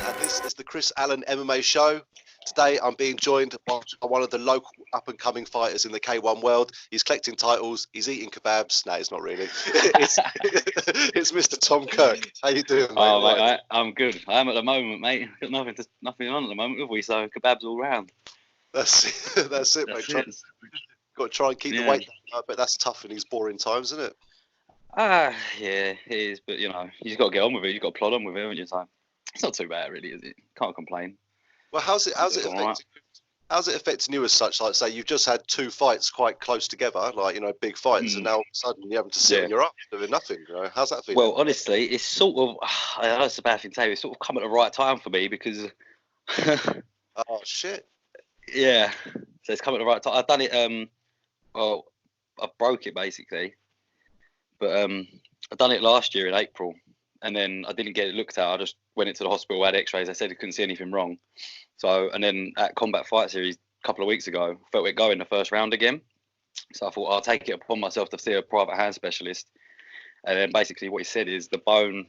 and this is the Chris Allen MMA show. Today I'm being joined by one of the local up-and-coming fighters in the K1 world. He's collecting titles, he's eating kebabs. No, it's not really. It's Mr. Tom Kirk. How you doing, mate? Oh, mate, I'm good. I am at the moment, mate. Got nothing on at the moment, have we? So kebabs all round. That's it, mate. Got to try and keep the weight down, but that's tough in these boring times, isn't it? Yeah, it is. But, you know, you just got to get on with it. You've got to plod on with it, haven't you? So it's not too bad, really, is it? Can't complain. Well, how's it affecting you as such? Like, say, you've just had two fights quite close together, like, you know, big fights, and now all of a sudden you're having to sit on your ass doing nothing. You know? How's that feeling? Well, honestly, it's sort of, I know it's a bad thing to say, it's sort of come at the right time for me because... Oh, shit. Yeah, so it's come at the right time. I've done it, well, I broke it, basically. But I done it last year in April, and then I didn't get it looked at. I just went into the hospital, had X-rays. They said they couldn't see anything wrong. So, and then at Combat Fight Series a couple of weeks ago, felt it go in the first round again. So I thought I'll take it upon myself to see a private hand specialist. And then basically what he said is the bone,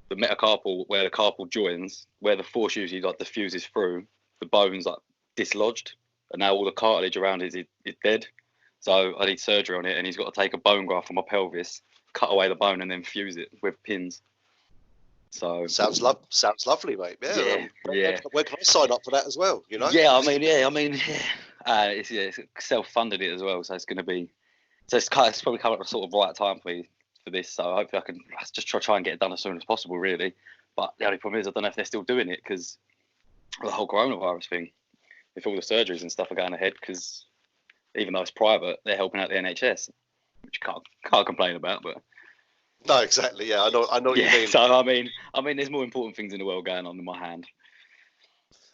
the metacarpal, where the carpal joins, where the force usually like diffuses through, the bone's like dislodged, and now all the cartilage around it is dead. So I need surgery on it, and he's got to take a bone graft from my pelvis, cut away the bone, and then fuse it with pins. So sounds lovely, mate. Yeah. Where can I sign up for that as well? You know? It's self-funded it as well, so it's going to be. So it's probably come at the sort of right time for me for this. So hopefully I can just try and get it done as soon as possible, really. But the only problem is I don't know if they're still doing it because the whole coronavirus thing, if all the surgeries and stuff are going ahead, because even though it's private, they're helping out the NHS, which you can't complain about. But no, exactly. Yeah, I know what you mean. So I mean, there's more important things in the world going on in my hand.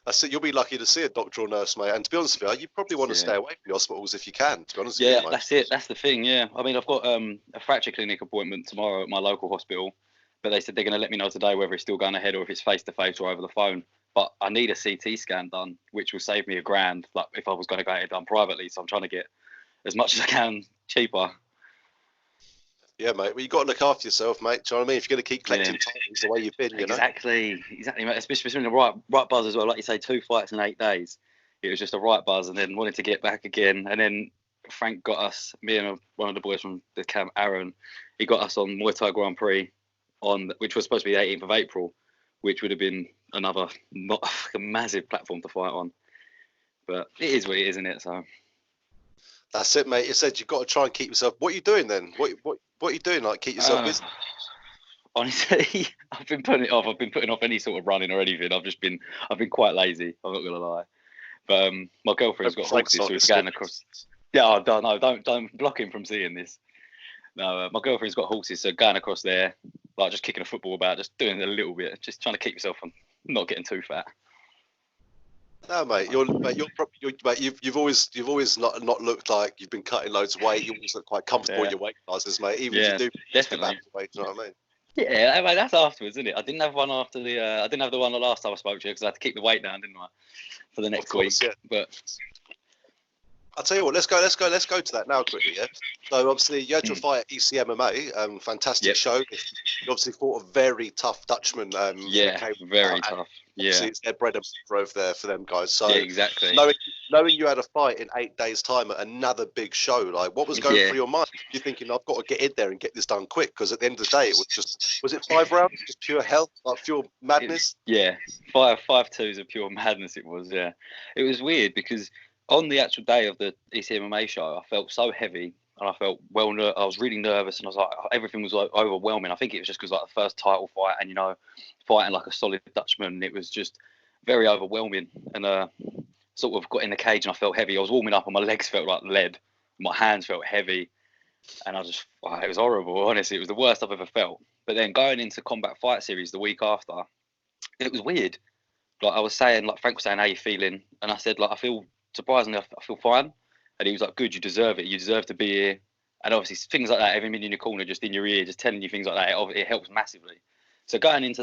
I said you'll be lucky to see a doctor or nurse, mate. And to be honest with you probably want to stay away from the hospitals if you can. To be honest with you, mate. That's it. That's the thing. Yeah, I mean, I've got a fracture clinic appointment tomorrow at my local hospital, but they said they're going to let me know today whether it's still going ahead or if it's face to face or over the phone. But I need a CT scan done, which will save me $1,000. Like if I was going to get it done privately, so I'm trying to get as much as I can cheaper. Yeah, mate. Well, you got to look after yourself, mate. Do you know what I mean? If you're going to keep collecting titles the way you've been, you know. Exactly, mate. Especially the right buzz as well. Like you say, 2 fights in 8 days. It was just a right buzz, and then wanted to get back again. And then Frank got us, me and one of the boys from the camp, Aaron. He got us on Muay Thai Grand Prix which was supposed to be the 18th of April, which would have been another a massive platform to fight on. But it is what it is, isn't it? So. That's it, mate. You said you've got to try and keep yourself. What are you doing then? What are you doing? Like keep yourself busy? Honestly, I've been putting it off. I've been putting off any sort of running or anything. I've been quite lazy. I'm not gonna lie. But my girlfriend's got horses, so we're going across. Yeah, don't block him from seeing this. No, my girlfriend's got horses, so going across there, like just kicking a football about, just doing a little bit, just trying to keep yourself from not getting too fat. No, mate. You've always not looked like you've been cutting loads of weight. You always look quite comfortable in your weight classes, mate. Even if you do definitely. Weight, you know what I mean? Yeah, I mean, that's afterwards, isn't it? I didn't have one after I didn't have the one the last time I spoke to you because I had to keep the weight down, didn't I, for the next week? Yeah. But I'll tell you what. Let's go to that now quickly. Yeah. So obviously you had your fight at ECMMA. Fantastic show. You obviously fought a very tough Dutchman. Very tough. Obviously it's their bread and butter over there for them guys. So exactly. Knowing you had a fight in 8 days' time at another big show, like what was going through your mind? You're thinking I've got to get in there and get this done quick because at the end of the day it was it 5 rounds, just pure hell, like pure madness? Five twos of pure madness. It was. Yeah, it was weird because on the actual day of the ECMMA show, I felt so heavy and I felt I was really nervous and I was like, everything was like overwhelming. I think it was just because like the first title fight and, you know, fighting like a solid Dutchman, it was just very overwhelming. And sort of got in the cage and I felt heavy. I was warming up and my legs felt like lead. My hands felt heavy. And it was horrible, honestly. It was the worst I've ever felt. But then going into Combat Fight Series the week after, it was weird. Like I was saying, like Frank was saying, how you feeling? And I said, like, surprisingly, I feel fine. And he was like, good, you deserve it. You deserve to be here. And obviously things like that, every minute in your corner, just in your ear, just telling you things like that, it helps massively. So going into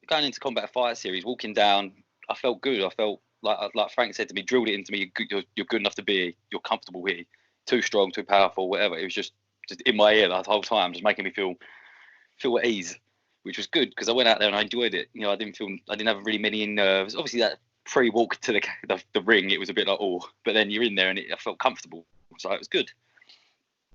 going into Combat Fight Series, walking down, I felt good. I felt like Frank said to me, drilled it into me, you're good enough to be here. You're comfortable here. Too strong, too powerful, whatever. It was just in my ear the whole time, just making me feel at ease, which was good because I went out there and I enjoyed it. I didn't have really many nerves. Obviously, that pre-walk to the ring, it was a bit like, oh, but then you're in there and I felt comfortable, so it was good.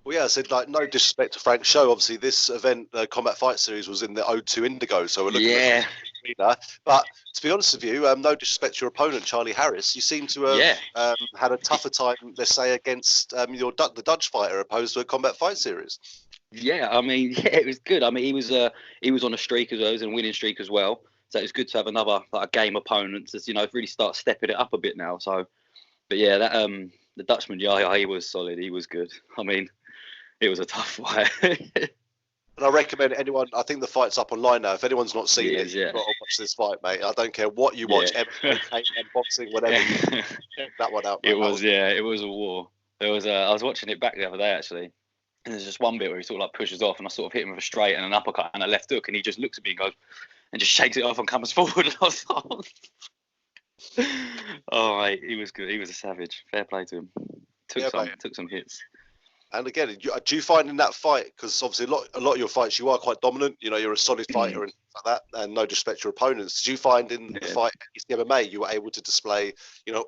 Well, yeah, I said, like, no disrespect to Frank's show. Obviously, this event, the Combat Fight Series, was in the O2 Indigo, so we're looking at arena. But to be honest with you, no disrespect to your opponent, Charlie Harris. You seem to have had a tougher time, let's say, against the Dutch fighter opposed to a Combat Fight Series. Yeah, I mean, it was good. I mean, he was on a streak as well, he was on a winning streak as well. So it was good to have another game opponent to really start stepping it up a bit now. So, but yeah, that the Dutchman, he was solid. He was good. I mean, it was a tough fight. And I recommend anyone. I think the fight's up online now. If anyone's not seen it, you've got to watch this fight, mate. I don't care what you watch, MMA, boxing, whatever. Check that one out. Mate. It was a war. I was watching it back the other day actually. And there's just one bit where he sort of pushes off, and I sort of hit him with a straight and an uppercut and a left hook, and he just looks at me and goes, and just shakes it off and comes forward. And I was like, oh, mate, he was good. He was a savage. Fair play to him. Took some hits. And again, do you find in that fight, because obviously a lot of your fights, you are quite dominant, you're a solid fighter and like that, and no disrespect to your opponents. Did you find in the fight against the MMA, you were able to display,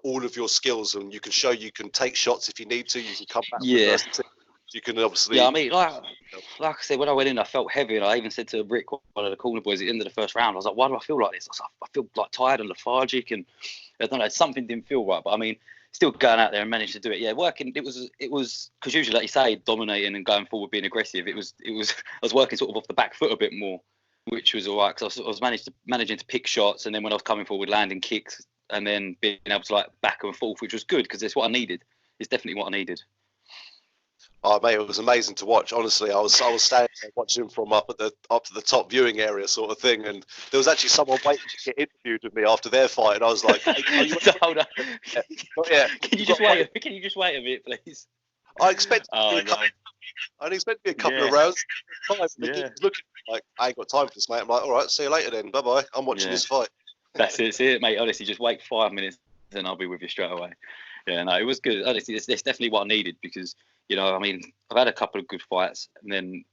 all of your skills, and you can show you can take shots if you need to, you can come back. Yeah. You can obviously. Yeah, I mean, like I said, when I went in, I felt heavy, and I even said to Rick, one of the corner boys, at the end of the first round, I was like, "Why do I feel like this?" I was like, "I feel like tired and lethargic, and I don't know, something didn't feel right." But I mean, still going out there and managed to do it. Yeah, working. It was because usually, like you say, dominating and going forward, being aggressive. It was. I was working sort of off the back foot a bit more, which was all right because I was managing to pick shots, and then when I was coming forward, landing kicks, and then being able to back and forth, which was good because it's what I needed. It's definitely what I needed. Oh mate, it was amazing to watch. Honestly, I was standing there watching him from up to the top viewing area, sort of thing. And there was actually someone waiting to get interviewed with me after their fight, and I was like, hey, "Hold on, yeah. Can you just wait? Can you just wait a minute, please?" I expect to be a couple of rounds. Looking like, I ain't got time for this, mate. I'm like, all right, see you later then. Bye bye. I'm watching this fight. That's it, see it, mate. Honestly, just wait 5 minutes, then I'll be with you straight away. Yeah, no, it was good. Honestly, it's definitely what I needed because. I mean, I've had a couple of good fights, and then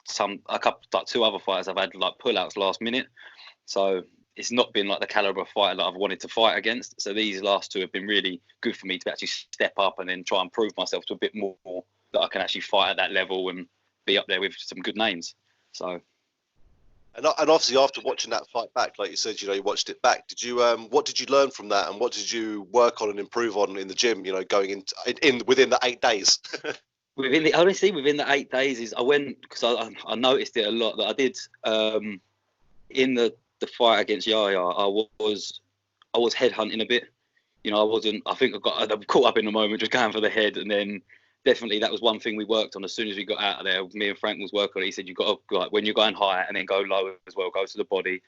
two other fights I've had pull-outs last minute. So it's not been the caliber of fighter that I've wanted to fight against. So these last two have been really good for me to actually step up and then try and prove myself to a bit more that I can actually fight at that level and be up there with some good names. So. And obviously, after watching that fight back, like you said, you watched it back. Did you what did you learn from that, and what did you work on and improve on in the gym? Going within the 8 days. Within the 8 days is I went because I noticed it a lot that I did in the fight against Yaya. I was headhunting a bit. I wasn't. I think I got caught up in the moment, just going for the head, and then. Definitely, that was one thing we worked on as soon as we got out of there. Me and Frank was working on it. He said, you've got to, when you're going high and then go low as well, go to the body.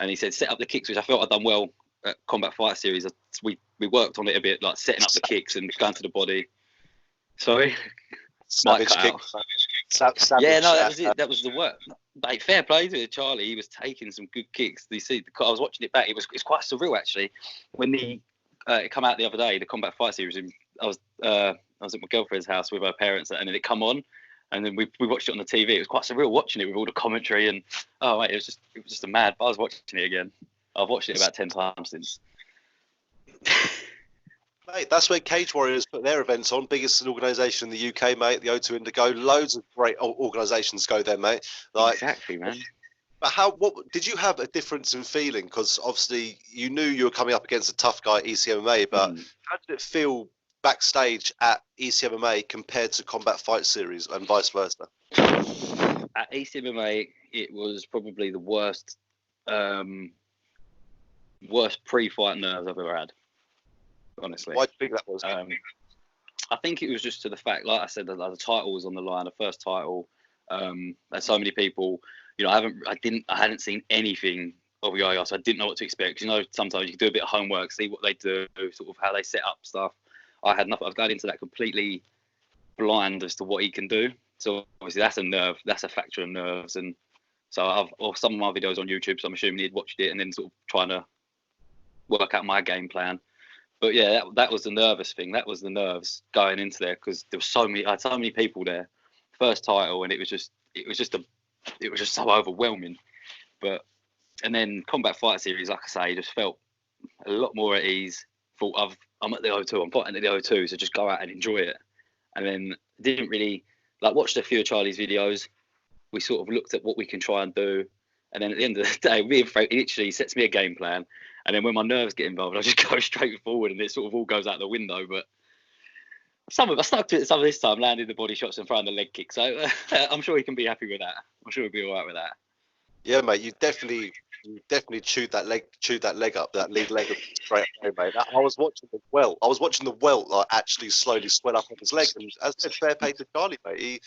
And he said, set up the kicks, which I felt I'd done well at Combat Fight Series. We worked on it a bit, setting up the kicks and going to the body. Sorry? Savage kicks. Yeah, no, that was it. That was the work. Mate, fair play to Charlie. He was taking some good kicks. You see, I was watching it back. It's quite surreal, actually. When it came out the other day, the Combat Fight Series, I was at my girlfriend's house with her parents, and then it come on, and then we watched it on the TV. It was quite surreal watching it with all the commentary, and mate, it was just a mad buzz watching it again. I've watched it about 10 times since. Mate, that's where Cage Warriors put their events on. Biggest organisation in the UK, mate. The O2 Indigo. Loads of great organisations go there, mate. Exactly, man. But what did you have a difference in feeling? Because obviously you knew you were coming up against a tough guy at ECMMA, but how did it feel backstage at ECMMA compared to Combat Fight Series and vice versa? At ECMMA, it was probably the worst pre-fight nerves I've ever had. Honestly, why do you think that was? I think it was just to the fact, like I said, the title was on the line, the first title. There's so many people. I hadn't seen anything of Yaya, so I didn't know what to expect. Sometimes you can do a bit of homework, see what they do, sort of how they set up stuff. I had nothing. I was going into that completely blind as to what he can do. So obviously that's a nerve. That's a factor of nerves. And so some of my videos on YouTube, so I'm assuming he'd watched it and then sort of trying to work out my game plan. But yeah, that was the nervous thing. That was the nerves going into there because there was I had so many people there. First title, and it was just so overwhelming. But and then Combat Fight Series, like I say, just felt a lot more at ease. Thought I'm at the O2, I'm fighting at the O2, so just go out and enjoy it. And then didn't really watched a few of Charlie's videos. We sort of looked at what we can try and do, and then at the end of the day, me and Frank, he literally sets me a game plan. And then when my nerves get involved, I just go straight forward, and it sort of all goes out the window. But I stuck to it some of this time, landing the body shots and throwing the leg kick. So I'm sure he can be happy with that. I'm sure he'll be all right with that. Yeah, mate, you definitely chewed that leg up, that lead leg up straight away, mate. I was watching the welt actually slowly swell up on his leg, and as I said, fair play to Charlie, mate.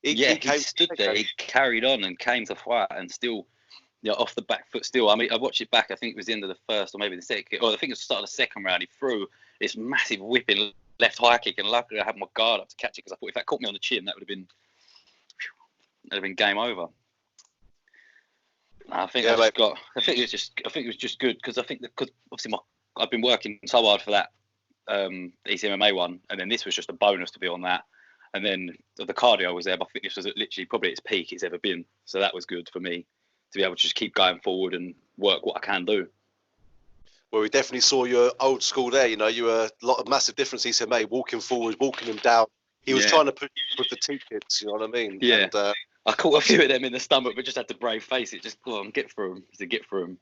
He stood there, he carried on and came to fight, and still, off the back foot still. I mean, I watched it back, I think it was the end of the first, or maybe the second, or I think it was the start of the second round. He threw this massive whipping left high kick, and luckily I had my guard up to catch it, because I thought if that caught me on the chin, that would have been game over. I think it was just good, because obviously I've been working so hard for that ECMMA one, and then this was just a bonus to be on that, and then the cardio was there. My fitness was literally probably its peak it's ever been, so that was good for me to be able to just keep going forward and work what I can do. Well, we definitely saw your old school there. You were a lot of massive difference ECMA, walking forward, walking him down. He was trying to push with the T-kits, you know what I mean? Yeah. And, I caught a few of them in the stomach, but just had to brave face it. Just go on, get through them.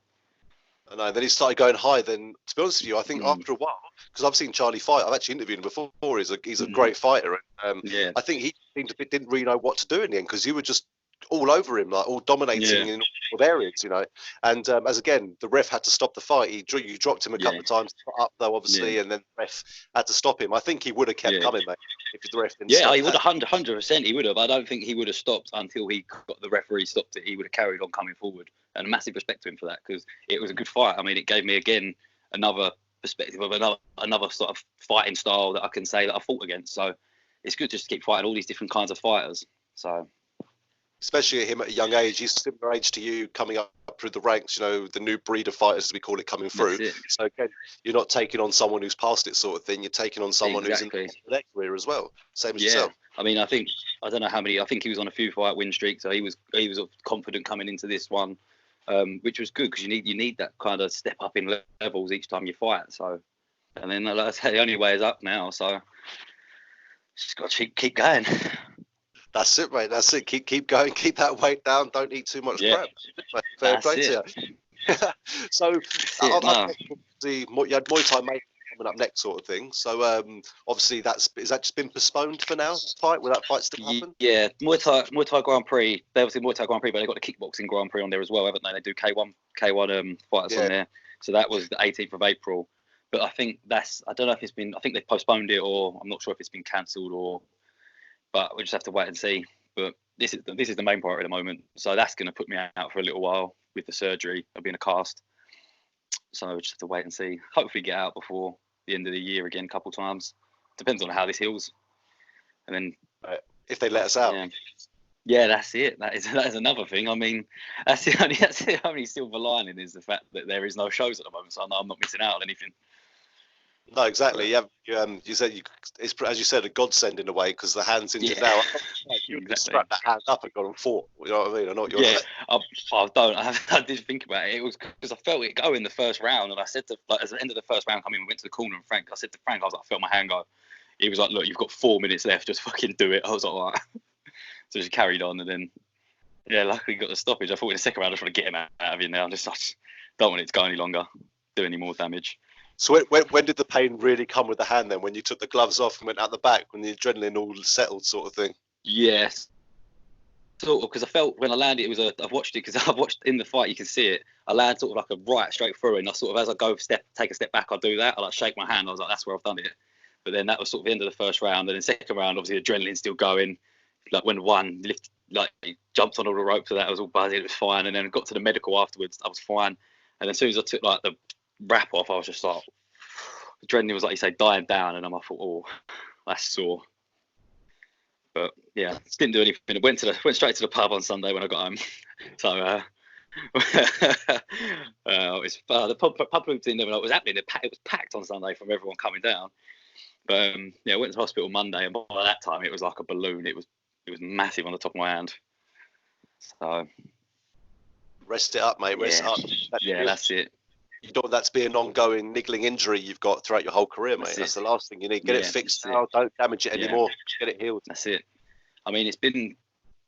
I know. Then he started going high. Then, to be honest with you, I think after a while, because I've seen Charlie fight, I've actually interviewed him before. He's a great fighter. And, I think he didn't really know what to do in the end, because you were just all over him, all dominating in all areas, And as again, the ref had to stop the fight. You dropped him a couple of times up, though, obviously, and then the ref had to stop him. I think he would have kept coming, mate, if the ref didn't stop. He would have 100%. He would have. I don't think he would have stopped until he got the referee stopped it. He would have carried on coming forward, and massive respect to him for that, because it was a good fight. I mean, it gave me again another perspective of another sort of fighting style that I can say that I fought against. So it's good just to keep fighting all these different kinds of fighters. So. Especially him at a young age, he's similar age to you, coming up through the ranks, the new breed of fighters, as we call it, coming through. So again, you're not taking on someone who's past it sort of thing, you're taking on someone who's in their career as well, same as yourself. I mean, I don't know how many, I think he was on a few fight win streak, so he was confident coming into this one, which was good, because you need that kind of step up in levels each time you fight. So, and then like I say, the only way is up now, so just got to keep going. That's it, mate. That's it. Keep going. Keep that weight down. Don't eat too much crap. Fair play to you. So, you had Muay Thai mate coming up next, sort of thing. So, obviously, is that just been postponed for now? Fight? Will that fight still happen? Yeah, Muay Thai Grand Prix. They obviously Muay Thai Grand Prix, but they got the kickboxing Grand Prix on there as well, haven't they? They do K1 fighters on there. So that was the 18th of April. But I think I don't know if it's been. I think they've postponed it, or I'm not sure if it's been cancelled or. But we just have to wait and see. But this is the main priority at the moment. So that's going to put me out for a little while with the surgery of being a cast. So we just have to wait and see. Hopefully get out before the end of the year again a couple of times. Depends on how this heals. And then if they let us out. Yeah, that's it. That is another thing. I mean, that's the only silver lining is the fact that there is no shows at the moment. So I know I'm not missing out on anything. No, exactly. You said it's, as you said, a godsend in a way, because the hand's injured now. You can strap that hand up and go and fought. You know what I mean? I know what you're saying. I did think about it. It was because I felt it go in the first round, and I said to at the end of the first round, we went to the corner, and I said to Frank, I was like, I felt my hand go. He was like, look, you've got 4 minutes left, just fucking do it. I was like, all right. So she carried on, and then luckily got the stoppage. I thought in the second round I just want to get him out of here now. I just don't want it to go any longer, do any more damage. So when did the pain really come with the hand then? When you took the gloves off and went out the back, when the adrenaline all settled, sort of thing? Yes. Sort of, because I felt when I landed, I've watched it, because I've watched in the fight, you can see it. I land sort of like a right straight through, and I sort of, as I take a step back, I do that. I shake my hand. I was like, that's where I've done it. But then that was sort of the end of the first round. And then second round, obviously adrenaline's still going. Like when one he jumped on all the ropes, so that was all buzzy. It was fine. And then I got to the medical afterwards. I was fine. And as soon as I took the wrap off, I was just like, adrenaline was, like you say, dying down, and I thought, oh, that's sore. But yeah, didn't do anything. I went straight to the pub on Sunday when I got home. So the pub didn't even know what was happening. It was packed on Sunday from everyone coming down. But I went to the hospital Monday, and by that time it was like a balloon. It was massive on the top of my hand. So Rest it up, mate. Rest it up. That's it. You don't want that to be an ongoing niggling injury you've got throughout your whole career, mate. That's the last thing you need. Get it fixed now. Don't damage it anymore. Just get it healed. That's it. I mean, it's been,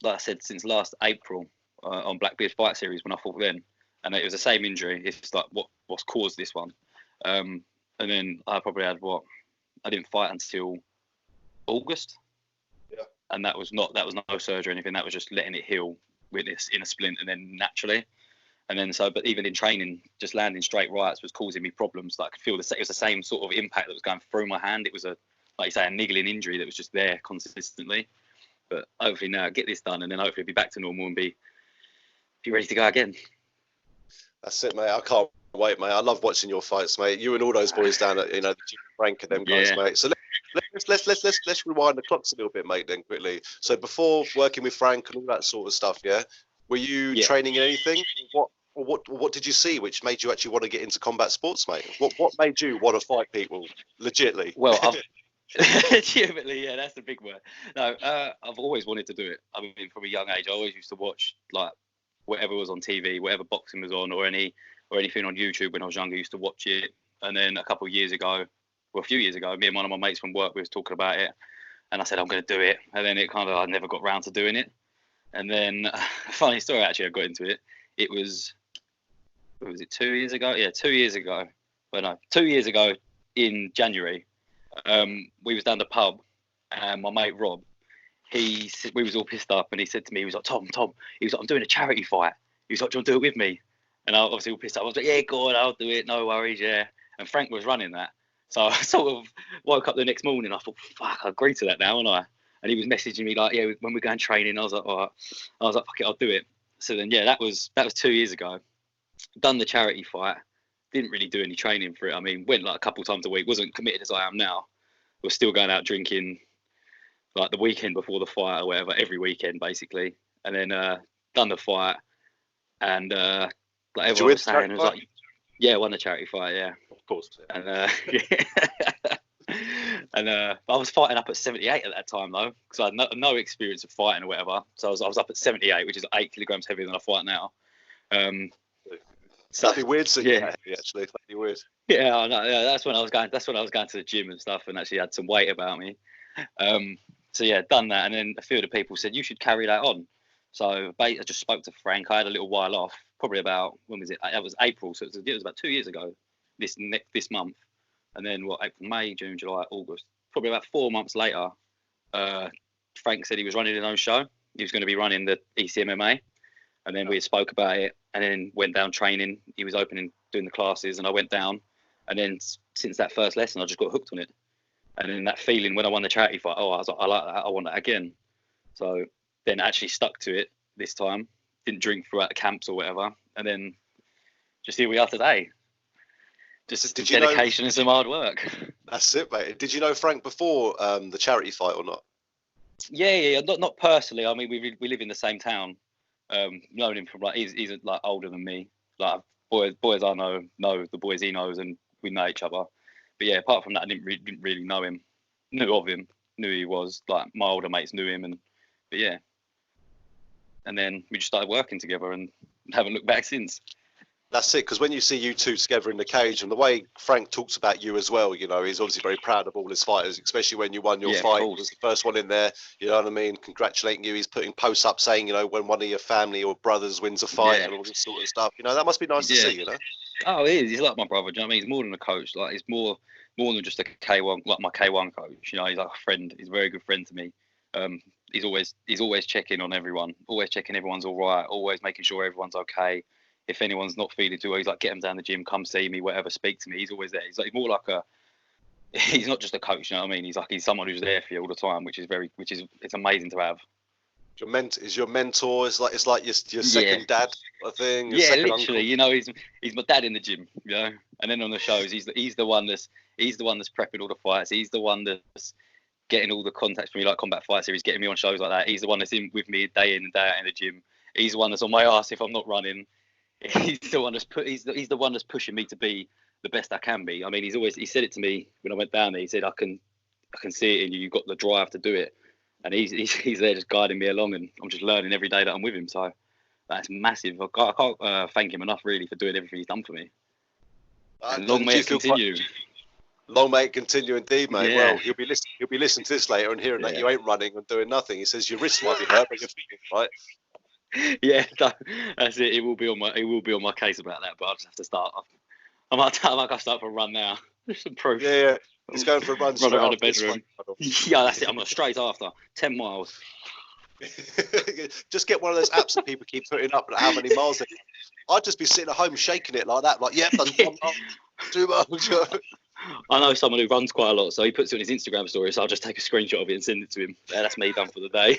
like I said, since last April on Blackbeard Fight Series when I fought then, and it was the same injury. It's like what's caused this one. And then I probably had I didn't fight until August. Yeah. And that was no surgery or anything. That was just letting it heal with this in a splint and then naturally. And then but even in training, just landing straight rights was causing me problems. Like I could feel it was the same sort of impact that was going through my hand. It was like you say, a niggling injury that was just there consistently. But hopefully now get this done and then hopefully be back to normal and be ready to go again. That's it, mate. I can't wait, mate. I love watching your fights, mate. You and all those boys down at the Frank and them guys, mate. So let's rewind the clocks a little bit, mate. Then quickly. So before working with Frank and all that sort of stuff, were you training in anything? What did you see which made you actually want to get into combat sports, mate? What made you want to fight people legitly? Well, legitimately, yeah, that's the big word. No, I've always wanted to do it. I mean, from a young age, I always used to watch like whatever was on TV, whatever boxing was on, or anything on YouTube when I was younger. I used to watch it. And then a few years ago, me and one of my mates from work, we was talking about it, and I said I'm going to do it. And then I never got round to doing it. And then, funny story actually, I got into it. It was 2 years ago? Yeah, 2 years ago. Well, no, 2 years ago in January. We was down the pub, and my mate Rob, we was all pissed up, and he said to me, he was like, Tom, he was like, I'm doing a charity fight. He was like, do you want to do it with me? And I obviously all pissed up. I was like, yeah, go on, I'll do it, no worries, yeah. And Frank was running that. So I sort of woke up the next morning, I thought, fuck, I agree to that now, and And he was messaging me like, yeah, when we're going training, I was like, all right. I was like, fuck it, I'll do it. So then, yeah, that was 2 years ago. Done the charity fight. Didn't really do any training for it. I mean, went like a couple times a week. Wasn't committed as I am now. Was still going out drinking like the weekend before the fight or whatever, every weekend basically. And then done the fight. And like everyone was saying, it was like, yeah, won the charity fight, yeah. Of course. And and I was fighting up at 78 at that time though, because I had no experience of fighting or whatever. So I was up at 78, which is 8 kilograms heavier than I fight now. So that'd be weird, actually. That'd be weird. Yeah, I know. Yeah, that's when I was going to the gym and stuff, and actually had some weight about me. So yeah, done that, and then a few of the people said you should carry that on. So I just spoke to Frank. I had a little while off, probably about, when was it? It was April, so it was about 2 years ago. This month, and then April, May, June, July, August. Probably about 4 months later, Frank said he was running his own show. He was going to be running the ECMMA. And then we spoke about it, and then went down training. He was doing the classes, and I went down. And then since that first lesson, I just got hooked on it. And then that feeling when I won the charity fight, I was like, I like that. I want that again. So then actually stuck to it this time. Didn't drink throughout the camps or whatever. And then just here we are today. Just dedication and some hard work. That's it, mate. Did you know Frank before the charity fight or not? Yeah. Not personally. I mean, we live in the same town. Known him from he's like older than me. Like boys I know the boys he knows, and we know each other. But yeah, apart from that, I didn't really know him. Knew of him, knew who he was. Like my older mates knew him, but yeah. And then we just started working together and haven't looked back since. That's it, because when you see you two together in the cage, and the way Frank talks about you as well, he's obviously very proud of all his fighters, especially when you won your fight. He was the first one in there, you know what I mean? Congratulating you. He's putting posts up saying, when one of your family or brothers wins a fight and all this sort of stuff. That must be nice to see, Oh, he is. He's like my brother. Do you know what I mean? He's more than a coach. Like, he's more than just a K1, like my K1 coach. He's like a friend. He's a very good friend to me. He's always checking on everyone, always checking everyone's all right, always making sure everyone's okay. If anyone's not feeling too well, he's like, get them down the gym, come see me, whatever, speak to me. He's always there. He's like more like he's not just a coach, you know what I mean? He's someone who's there for you all the time, it's amazing to have. Is your mentor? It's like your second dad, I think. Yeah, literally. Uncle. He's my dad in the gym, And then on the shows, he's the one that's prepping all the fights. He's the one that's getting all the contacts for me, like Combat Fight Series, getting me on shows like that. He's the one that's in with me day in and day out in the gym. He's the one that's on my ass if I'm not running. He's the one that's pushing me to be the best I can be. I mean, he said it to me when I went down there. He said, I can see it in you. You've got the drive to do it. And he's there just guiding me along, and I'm just learning every day that I'm with him. So That's massive. I can't thank him enough really for doing everything he's done for me. And long may it continue. Long may it continue indeed, mate. Yeah. Well, he'll be listening to this later and hearing that you ain't running and doing nothing. He says your wrist might be hurt, but you're feeling right. Yeah, that's it. It will be on my case about that, but I'll just have to start. I might have to start for a run now. There's some proof. Yeah. He's going for a run straight around after the bedroom. Yeah, that's it. I'm straight after 10 miles. Just get one of those apps that people keep putting up. How many miles? I'd just be sitting at home shaking it like that. Like, yep, done 2 miles. I know someone who runs quite a lot, so he puts it on his Instagram story. So I'll just take a screenshot of it and send it to him. Yeah, that's me done for the day.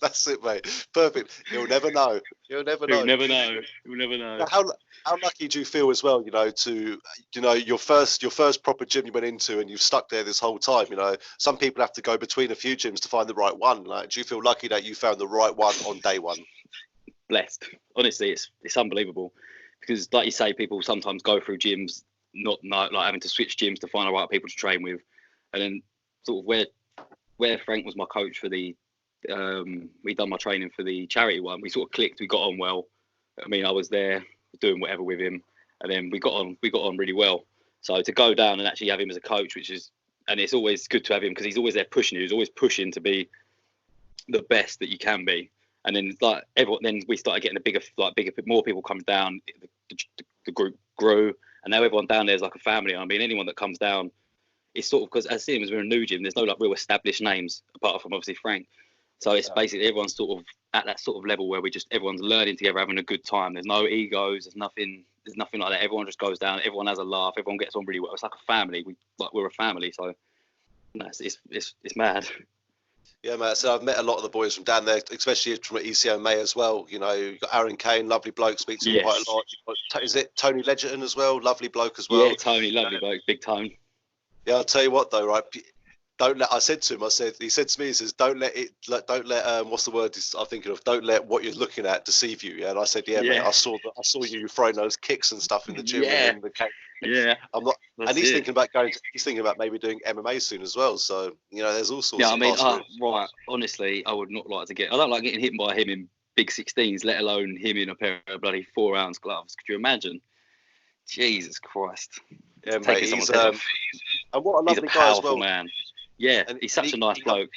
That's it, mate. Perfect. You'll never know. You'll never know. How lucky do you feel as well? Your first proper gym you went into, and you've stuck there this whole time. Some people have to go between a few gyms to find the right one. Like, do you feel lucky that you found the right one on day one? Blessed. Honestly, it's unbelievable, because like you say, people sometimes go through gyms not like having to switch gyms to find the right people to train with, and then sort of where Frank was my coach for the we done my training for the charity one. We sort of clicked. We got on well. I mean, I was there doing whatever with him, and then we got on really well. So to go down and actually have him as a coach, and it's always good to have him because he's always there pushing you. He's always pushing to be the best that you can be. And then then we started getting bigger, more people coming down. The group grew, and now everyone down there is like a family. I mean, anyone that comes down, it's sort of, because as soon as we're a new gym, there's no like real established names apart from obviously Frank. So it's basically everyone's sort of at that sort of level where everyone's learning together, having a good time. There's no egos. There's nothing like that. Everyone just goes down. Everyone has a laugh. Everyone gets on really well. It's like a family. We're a family. So no, it's mad. Yeah, mate. So I've met a lot of the boys from down there, especially from ECMA as well. You've got Aaron Kane, lovely bloke, speaks to him quite a lot. Is it Tony Ledgerton as well? Lovely bloke as well. Yeah, Tony, lovely bloke, big time. Yeah, I'll tell you what though, right? I said to him, he said to me, he says, don't let what's the word I'm thinking of? Don't let what you're looking at deceive you. Yeah, and I said, mate, I saw you throwing those kicks and stuff in the gym. Yeah. And the cake. Yeah. I'm not, and he's thinking about maybe doing MMA soon as well. So there's all sorts. Yeah, I mean, right. Honestly, I would not like to I don't like getting hit by him in big 16s, let alone him in a pair of bloody 4-ounce gloves. Could you imagine? Jesus Christ. Yeah, mate. And what a lovely guy as well, man. Yeah, and he's such a nice bloke.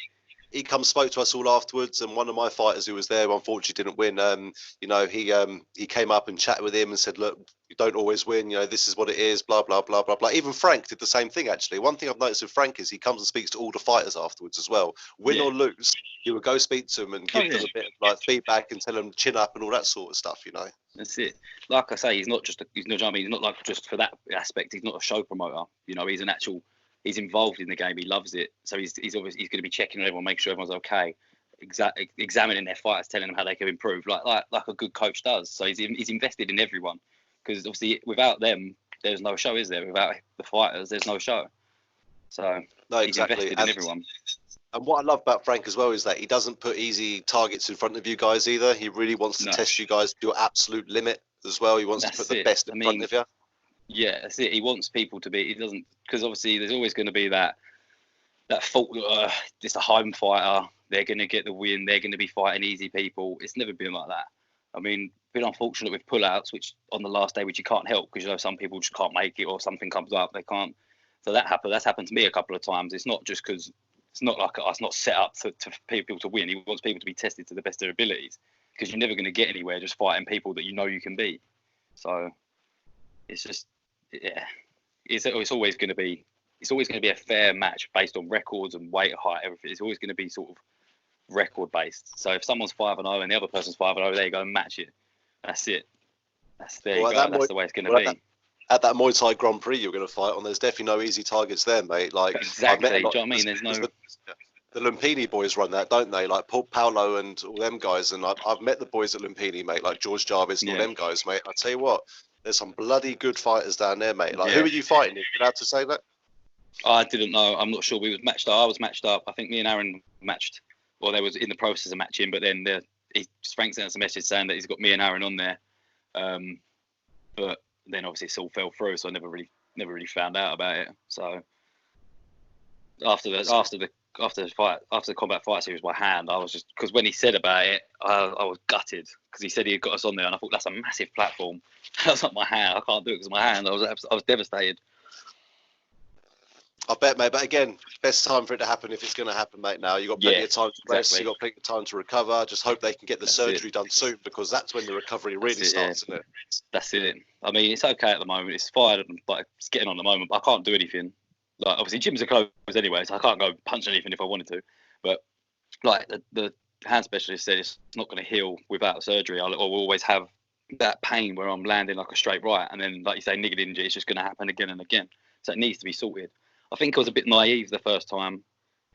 He spoke to us all afterwards, and one of my fighters who was there unfortunately didn't win. He came up and chatted with him and said, look, you don't always win, this is what it is, blah blah blah blah blah. Even Frank did the same thing actually. One thing I've noticed with Frank is he comes and speaks to all the fighters afterwards as well. Win or lose, he would go speak to them and give them a bit of like feedback and tell them chin up and all that sort of stuff. That's it. Like I say, he's not like just for that aspect. He's not a show promoter. He's involved in the game. He loves it. So he's going to be checking on everyone, making sure everyone's okay, examining their fighters, telling them how they can improve, like a good coach does. So he's invested in everyone, because obviously without them, there's no show, is there? Without the fighters, there's no show. So he's invested in everyone. And what I love about Frank as well is that he doesn't put easy targets in front of you guys either. He really wants to test you guys to your absolute limit as well. He wants to put the best in front of you. Yeah, that's it. He wants people to be. He doesn't, because obviously there's always going to be that fault. Just a home fighter. They're going to get the win. They're going to be fighting easy people. It's never been like that. I mean, been unfortunate with pullouts, which on the last day, which you can't help, because some people just can't make it, or something comes up, they can't. So that's happened to me a couple of times. It's not just because it's not like it's not set up to people to win. He wants people to be tested to the best of their abilities, because you're never going to get anywhere just fighting people that you can beat. So it's just. Yeah, it's always going to be a fair match based on records and weight, height, everything. It's always going to be sort of record based. So if someone's 5-0 and the other person's 5-0, there you go, and match it. That's it. That's the way it's going to be. At that Muay Thai Grand Prix you're going to fight on, there's definitely no easy targets there, mate. Like exactly. Do you know what I mean? There's no. The Lumpini boys run that, don't they? Like Paolo and all them guys. And I've met the boys at Lumpini, mate. Like George Jarvis and all them guys, mate. I tell you what. There's some bloody good fighters down there, mate. Like, who are you fighting? Are you allowed to say that? I didn't know. I'm not sure. We was matched up. I was matched up. I think me and Aaron matched. Well, they was in the process of matching, but then Frank sent us a message saying that he's got me and Aaron on there. But then obviously it all fell through, so I never really found out about it. So after the after the combat fight series, my hand, I was just, because when he said about it, I was gutted because he said he had got us on there, and I thought that's a massive platform. That's not my hand. I can't do it because of my hand. I was devastated. I bet, mate. But again, best time for it to happen if it's going to happen, mate. Now you've got plenty of time to rest. Exactly. You've got plenty of time to recover. Just hope they can get the surgery done soon, because that's when the recovery really starts, isn't it? That's it. I mean, it's okay at the moment. It's fired, but it's getting on at the moment. But I can't do anything. Like, obviously, gyms are closed anyway, so I can't go punch anything if I wanted to. But like the hand specialist said, it's not going to heal without surgery. I'll always have that pain where I'm landing like a straight right, and then, like you say, niggling injury, it's just going to happen again and again. So it needs to be sorted. I think I was a bit naive the first time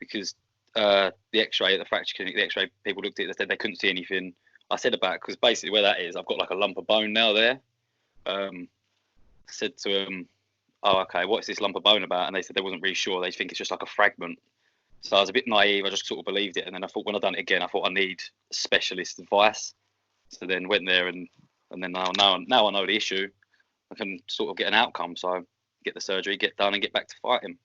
because the X-ray at the fracture clinic, the X-ray people looked at it, they said they couldn't see anything. I said about it because basically where that is, I've got like a lump of bone now there. I said to them, "Oh, okay, what's this lump of bone about?" And they said they wasn't really sure. They think it's just like a fragment. So I was a bit naive. I just sort of believed it, and then I thought when I done it again, I thought I need specialist advice. So then went there, and then now I know the issue. I can sort of get an outcome. So get the surgery, get done, and get back to fighting.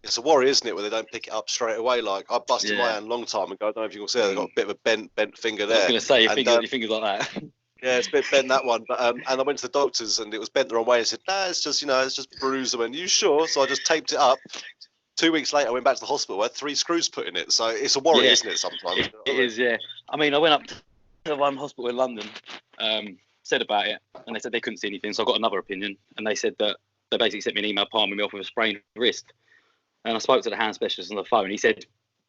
It's a worry, isn't it, when they don't pick it up straight away? Like, I busted my hand a long time ago. I don't know if you can see it. I've got a bit of a bent finger there. I was going to say, your finger's like that. Yeah, it's a bit bent, that one. But and I went to the doctors, and it was bent the wrong way. I said, "Nah, it's just bruised." I went, "You sure?" So I just taped it up. 2 weeks later, I went back to the hospital. I had 3 screws put in it. So it's a worry, isn't it, sometimes? It is, yeah. I mean, I went up to one hospital in London, said about it, and they said they couldn't see anything. So I got another opinion, and they said that they basically sent me an email palming me off with a sprained wrist. And I spoke to the hand specialist on the phone. He said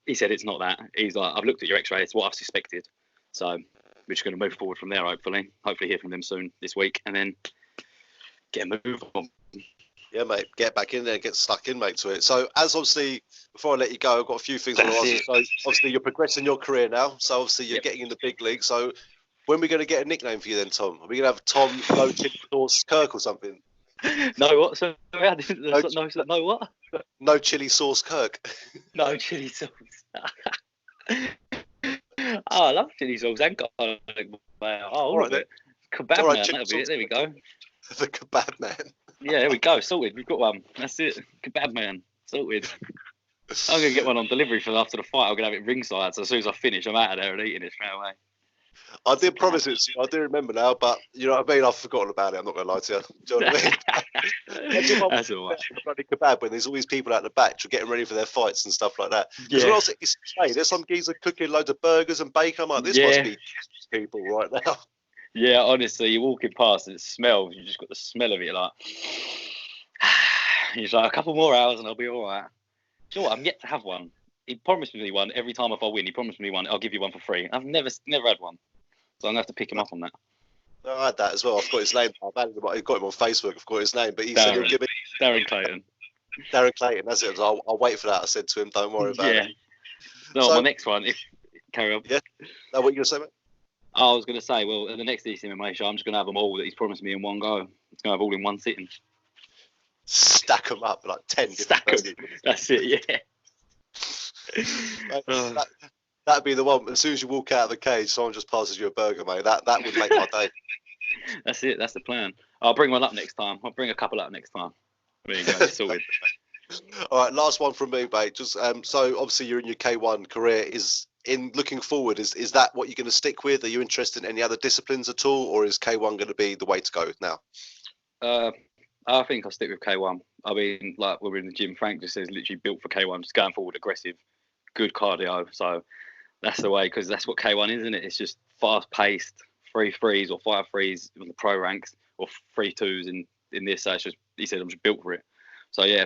it's not that. He's like, "I've looked at your X-ray. It's what I've suspected." So we're just going to move forward from there, hopefully hear from them soon this week, and then get a move on. Yeah, mate, get back in there, get stuck in, mate, to it. So, as obviously, before I let you go, I've got a few things I want to ask you. So, obviously, you're progressing your career now. So, obviously, you're getting in the big league. So, when are we going to get a nickname for you then, Tom? Are we going to have Tom No Chili Sauce Kirk or something? No, what? So, I didn't, no, what? No Chili Sauce Kirk. No chili sauce. Oh, I love chili sauce and garlic. Oh, all right, then. Kebab man, right, that'll be it. There we go. The Kebab Man. Yeah, there we go. Sorted. We've got one. That's it. Kebab Man. Sorted. I'm going to get one on delivery for after the fight. I'm going to have it ringside. So as soon as I finish, I'm out of there and eating it straight away. I did promise it to you. I do remember now, but you know what I mean? I've forgotten about it. I'm not going to lie to you. Do you know what I mean? That's all right. Bloody kebab when there's all these people out the back getting ready for their fights and stuff like that. Yeah. What else is there's some geezer cooking loads of burgers and bacon. I'm like, this must be people right now. Yeah, honestly, you're walking past and it smells. You just got the smell of it, like. He's like, a couple more hours and I'll be all right. Do you know what? I'm yet to have one. He promised me one every time if I win. He promised me one. I'll give you one for free. I've never had one, so I'm gonna have to pick him up on that. No, I had that as well. I've got his name. I've got him on Facebook. I've got his name, but he said he'll give me Darren Clayton. Darren Clayton. That's it. I'll wait for that. I said to him, don't worry about it. No, so, my next one. Carry on. Yeah. No, what are you gonna say, mate? I was going to say, well, at the next MMA show, I'm just going to have them all that he's promised me in one go. It's going to have all in one sitting. Stack them up like 10. Stack them. That's it, yeah. That'd be the one. As soon as you walk out of the cage, someone just passes you a burger, mate. That would make my day. That's it. That's the plan. I'll bring one up next time. I'll bring a couple up next time. There you go. It's sorted. All right, last one from me, mate. Just so obviously you're in your K1 career. In looking forward, is that what you're going to stick with? Are you interested in any other disciplines at all, or is K1 going to be the way to go now? I think I'll stick with K1. I mean, like we're in the gym, Frank just says literally built for K1, just going forward, aggressive, good cardio. So that's the way, because that's what K1 is, isn't it? It's just fast-paced, 3-3s or 5-3s in the pro ranks, or 3-2s in this. So it's just, he said I'm just built for it. So yeah,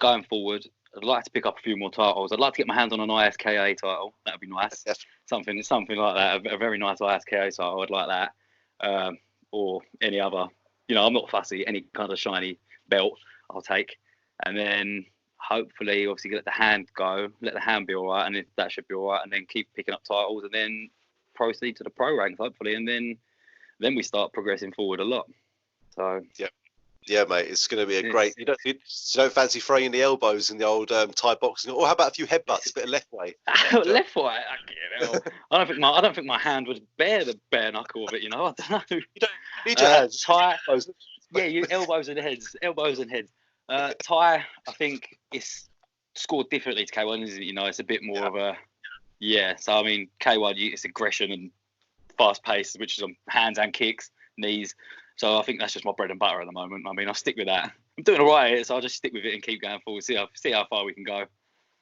going forward, I'd like to pick up a few more titles. I'd like to get my hands on an ISKA title. That'd be nice. Something like that. A very nice ISKA title. I'd like that. Or any other. You know, I'm not fussy. Any kind of shiny belt, I'll take. And then hopefully, obviously, let the hand go. Let the hand be all right, and if that should be all right. And then keep picking up titles, and then proceed to the pro ranks, hopefully. And then we start progressing forward a lot. So yeah, mate, it's going to be a great. You don't fancy throwing in the elbows in the old Thai boxing, or how about a few headbutts, a bit of left way? Left way, I don't think my hand would bear the bare knuckle of it. You know, I don't know. You don't need your hands. Thai, you elbows and heads. Thai, I think it's scored differently to K1, isn't it? You know, it's a bit more of a So I mean, K1, it's aggression and fast pace, which is on hands and kicks, knees. So I think that's just my bread and butter at the moment. I mean, I'll stick with that. I'm doing all right, so I'll just stick with it and keep going forward. See how far we can go.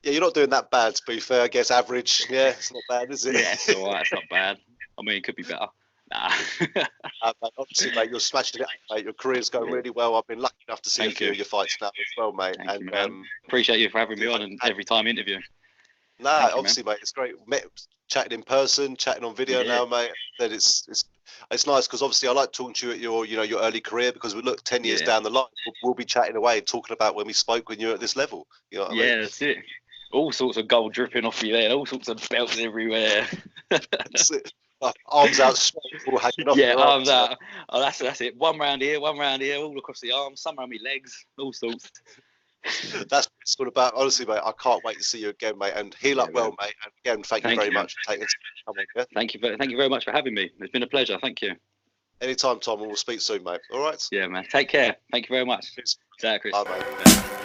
Yeah, you're not doing that bad, to be fair. I guess average. Yeah, it's not bad, is it? Yeah, it's all right. It's not bad. I mean, it could be better. Nah. Mate, honestly, mate, you're smashing it, mate. Your career's going really well. I've been lucky enough to see a few of your fights now as well, mate. Thank you, man. Appreciate you for having me on and every time interview. Obviously, mate, it's great. Chatting in person, chatting on video now, mate. Then it's nice because obviously I like talking to you at your early career, because we look 10 years down the line, we'll be chatting away, talking about when we spoke when you're at this level. You know what I mean? That's it. All sorts of gold dripping off you there, all sorts of belts everywhere. That's it. Arms out straight, all hanging off. Arms out. Oh, that's it. One round here, all across the arms, some around my legs, all sorts. That's what it's all about. Honestly, mate, I can't wait to see you again, mate. And heal up well, mate. And again, thank you very much for taking time. Yeah? Thank you very much for having me. It's been a pleasure. Thank you. Anytime, Tom, and we'll speak soon, mate. All right? Yeah, man. Take care. Thank you very much. Cheers. Chris. Bye, mate.